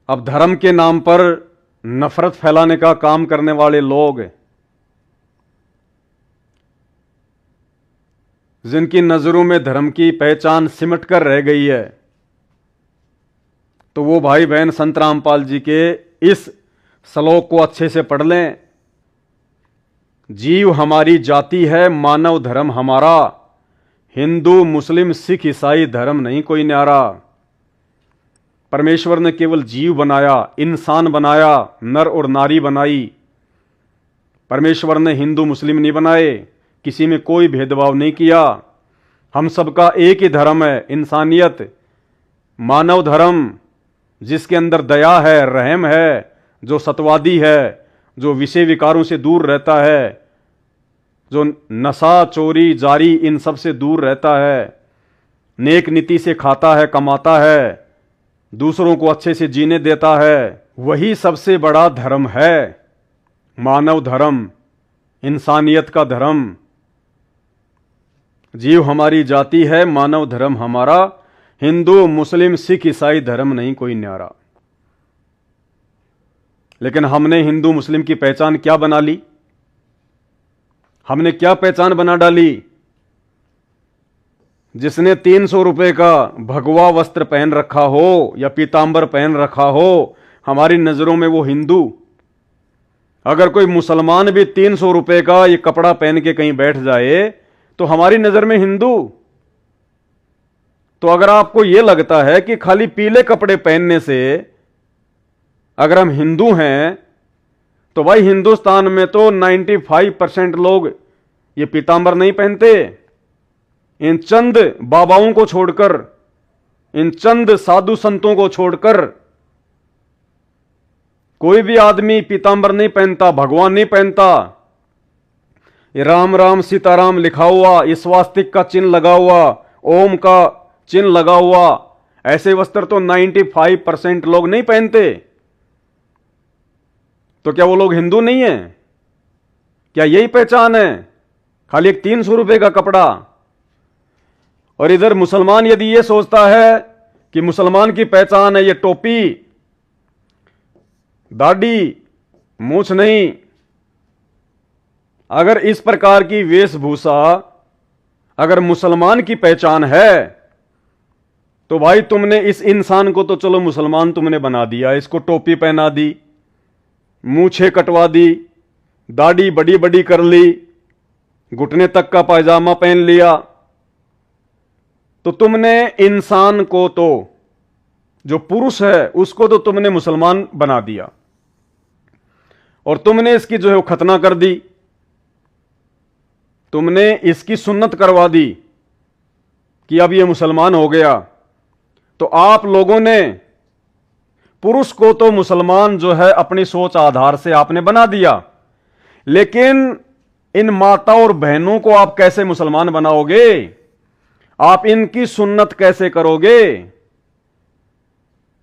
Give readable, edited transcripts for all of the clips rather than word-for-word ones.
अब धर्म के नाम पर नफरत फैलाने का काम करने वाले लोग, जिनकी नजरों में धर्म की पहचान सिमट कर रह गई है, तो वो भाई बहन संत रामपाल जी के इस श्लोक को अच्छे से पढ़ लें। जीव हमारी जाति है, मानव धर्म हमारा, हिंदू मुस्लिम सिख ईसाई धर्म नहीं कोई न्यारा। परमेश्वर ने केवल जीव बनाया, इंसान बनाया, नर और नारी बनाई। परमेश्वर ने हिंदू मुस्लिम नहीं बनाए, किसी में कोई भेदभाव नहीं किया। हम सबका एक ही धर्म है, इंसानियत, मानव धर्म, जिसके अंदर दया है, रहम है, जो सत्यवादी है, जो विषय विकारों से दूर रहता है, जो नशा चोरी जारी इन सब से दूर रहता है, नेक नीति से खाता है, कमाता है, दूसरों को अच्छे से जीने देता है, वही सबसे बड़ा धर्म है। मानव धर्म, इंसानियत का धर्म। जीव हमारी जाति है, मानव धर्म हमारा, हिंदू मुस्लिम सिख ईसाई धर्म नहीं कोई न्यारा। लेकिन हमने हिंदू मुस्लिम की पहचान क्या बना ली? हमने क्या पहचान बना डाली? जिसने 300 रुपए का भगवा वस्त्र पहन रखा हो या पीतांबर पहन रखा हो, हमारी नजरों में वो हिंदू। अगर कोई मुसलमान भी 300 रुपए का ये कपड़ा पहन के कहीं बैठ जाए तो हमारी नजर में हिंदू। तो अगर आपको यह लगता है कि खाली पीले कपड़े पहनने से अगर हम हिंदू हैं, तो भाई हिंदुस्तान में तो 95% लोग ये पीतांबर नहीं पहनते। इन चंद बाबाओं को छोड़कर, इन चंद साधु संतों को छोड़कर कोई भी आदमी पीतांबर नहीं पहनता, भगवान नहीं पहनता। ये राम राम सीताराम लिखा हुआ, ये स्वास्तिक का चिन्ह लगा हुआ, ओम का चिन्ह लगा हुआ, ऐसे वस्त्र तो 95% लोग नहीं पहनते। तो क्या वो लोग हिंदू नहीं है? क्या यही पहचान है? खाली एक 300 रुपए का कपड़ा। और इधर मुसलमान यदि ये सोचता है कि मुसलमान की पहचान है ये टोपी, दाढ़ी, मूछ नहीं, अगर इस प्रकार की वेशभूषा अगर मुसलमान की पहचान है, तो भाई तुमने इस इंसान को तो चलो मुसलमान तुमने बना दिया, इसको टोपी पहना दी, मूछें कटवा दी, दाढ़ी बड़ी बड़ी कर ली, घुटने तक का पायजामा पहन लिया, तो तुमने इंसान को तो, जो पुरुष है उसको तो तुमने मुसलमान बना दिया और तुमने इसकी जो है वो खतना कर दी, तुमने इसकी सुन्नत करवा दी कि अब ये मुसलमान हो गया। तो आप लोगों ने पुरुष को तो मुसलमान जो है अपनी सोच आधार से आपने बना दिया, लेकिन इन माता और बहनों को आप कैसे मुसलमान बनाओगे? आप इनकी सुन्नत कैसे करोगे?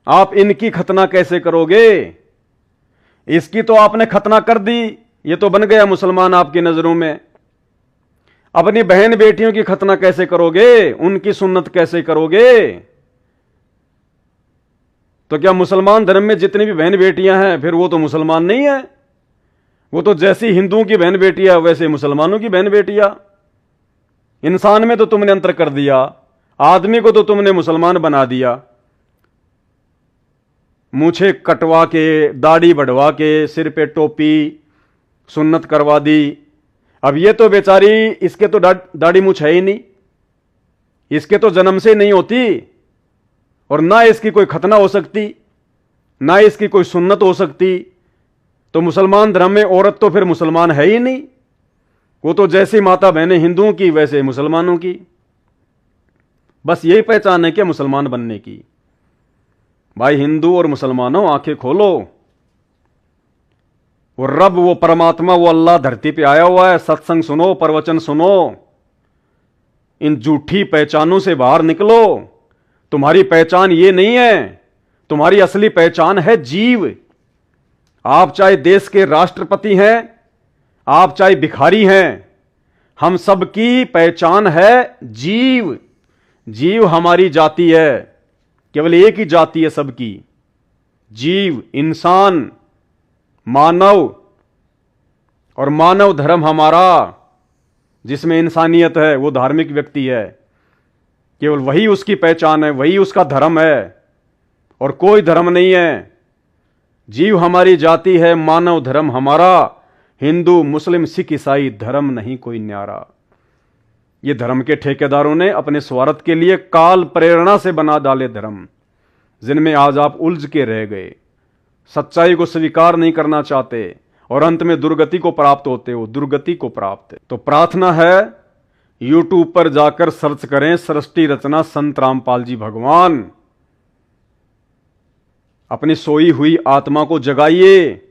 आप इनकी खतना कैसे करोगे? इसकी तो आपने खतना कर दी, ये तो बन गया मुसलमान आपकी नजरों में। अपनी बहन बेटियों की खतना कैसे करोगे? उनकी सुन्नत कैसे करोगे? तो क्या मुसलमान धर्म में जितनी भी बहन बेटियां हैं फिर वो तो मुसलमान नहीं है? वो तो जैसी हिंदुओं की बहन बेटियां वैसे मुसलमानों की बहन बेटियां। इंसान में तो तुमने अंतर कर दिया, आदमी को तो तुमने मुसलमान बना दिया। मूछे कटवा के, दाढ़ी बढ़वा के, सिर पे टोपी, सुन्नत करवा दी। अब ये तो बेचारी, इसके तो दाढ़ी मूछ है ही नहीं, इसके तो जन्म से नहीं होती, और ना इसकी कोई खतना हो सकती, ना इसकी कोई सुन्नत हो सकती। तो मुसलमान धर्म में औरत तो फिर मुसलमान है ही नहीं, वो तो जैसी माता बहनें हिंदुओं की वैसे मुसलमानों की। बस यही पहचान है क्या मुसलमान बनने की? भाई हिंदू और मुसलमानों आंखें खोलो। वो रब, वो परमात्मा, वो अल्लाह धरती पे आया हुआ है। सत्संग सुनो, प्रवचन सुनो, इन झूठी पहचानों से बाहर निकलो। तुम्हारी पहचान ये नहीं है, तुम्हारी असली पहचान है जीव। आप चाहे देश के राष्ट्रपति हैं, आप चाहे भिखारी हैं, हम सबकी पहचान है जीव। जीव हमारी जाति है, केवल एक ही जाति है सबकी, जीव, इंसान, मानव और मानव धर्म हमारा, जिसमें इंसानियत है, वो धार्मिक व्यक्ति है। केवल वही उसकी पहचान है, वही उसका धर्म है और कोई धर्म नहीं है। जीव हमारी जाति है, मानव धर्म हमारा, हिंदू मुस्लिम सिख ईसाई धर्म नहीं कोई न्यारा। ये धर्म के ठेकेदारों ने अपने स्वार्थ के लिए काल प्रेरणा से बना डाले धर्म, जिनमें आज आप उलझ के रह गए, सच्चाई को स्वीकार नहीं करना चाहते और अंत में दुर्गति को प्राप्त होते हो, दुर्गति को प्राप्त। तो प्रार्थना है, यूट्यूब पर जाकर सर्च करें सृष्टि रचना संत रामपाल जी भगवान। अपनी सोई हुई आत्मा को जगाइए।